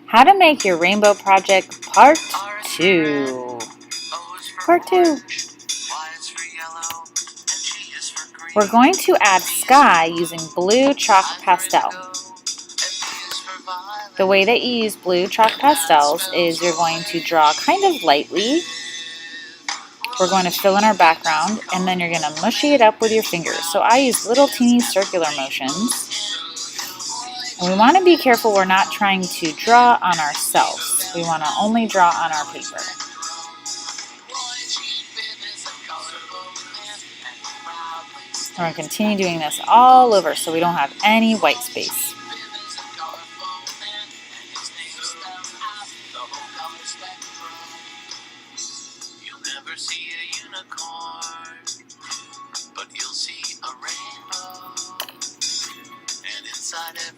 How to make your rainbow project part 2. Part 2. We're going to add sky using blue chalk pastel. The way that you use blue chalk pastels is you're going to draw kind of lightly. We're going to fill in our background, and then you're going to mushy it up with your fingers. So I use little teeny circular motions. And we want to be careful we're not trying to draw on ourselves. We want to only draw on our paper. We're going to continue doing this all over so we don't have any white space.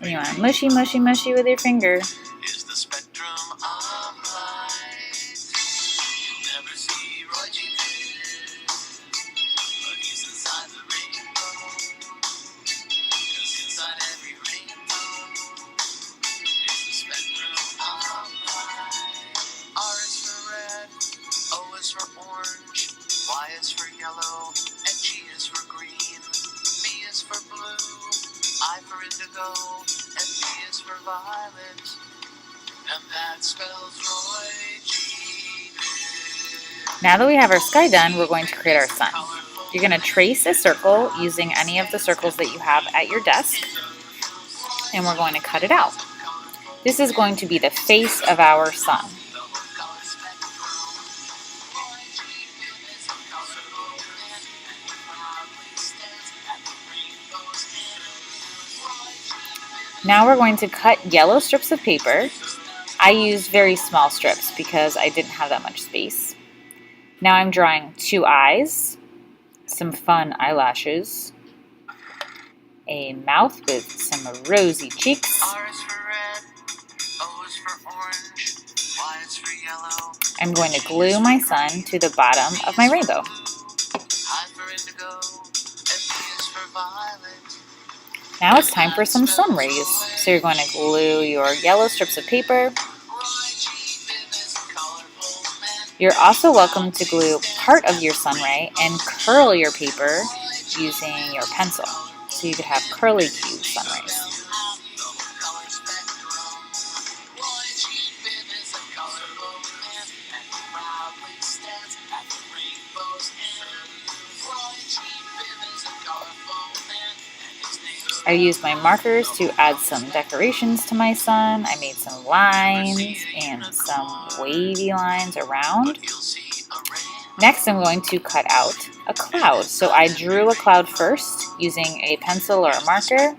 And you want to mushy, mushy, mushy with your finger. Y is for yellow, and G is for green. B is for blue, I for indigo, and P is for violet. And that spells Roy G. Now that we have our sky done, we're going to create our sun. You're going to trace a circle using any of the circles that you have at your desk, and we're going to cut it out. This is going to be the face of our sun. Now we're going to cut yellow strips of paper. I used very small strips because I didn't have that much space. Now I'm drawing 2 eyes, some fun eyelashes, a mouth with some rosy cheeks. R is for red, O is for orange, Y is for yellow. I'm going to glue my sun to the bottom of my rainbow. I for indigo, and P is for violet. Now it's time for some sun rays. So you're going to glue your yellow strips of paper. You're also welcome to glue part of your sun ray and curl your paper using your pencil. So you could have curly cube sun rays. I used my markers to add some decorations to my sun. I made some lines and some wavy lines around. Next, I'm going to cut out a cloud. So I drew a cloud first using a pencil or a marker.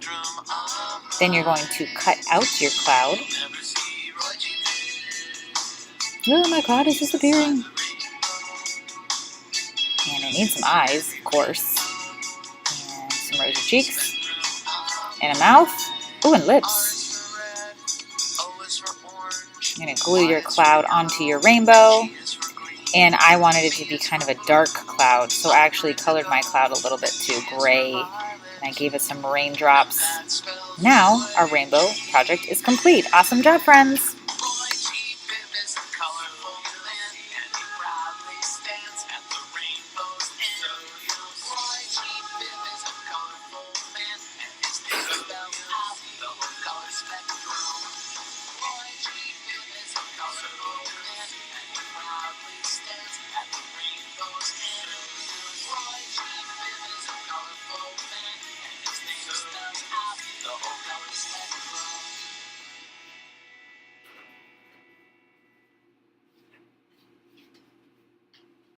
Then you're going to cut out your cloud. Oh, my cloud is disappearing. And I need some eyes, of course. And some rosy cheeks. And a mouth. Oh, and lips. You're going to glue your cloud onto your rainbow. And I wanted it to be kind of a dark cloud, so I actually colored my cloud a little bit to gray. And I gave it some raindrops. Now, our rainbow project is complete. Awesome job, friends!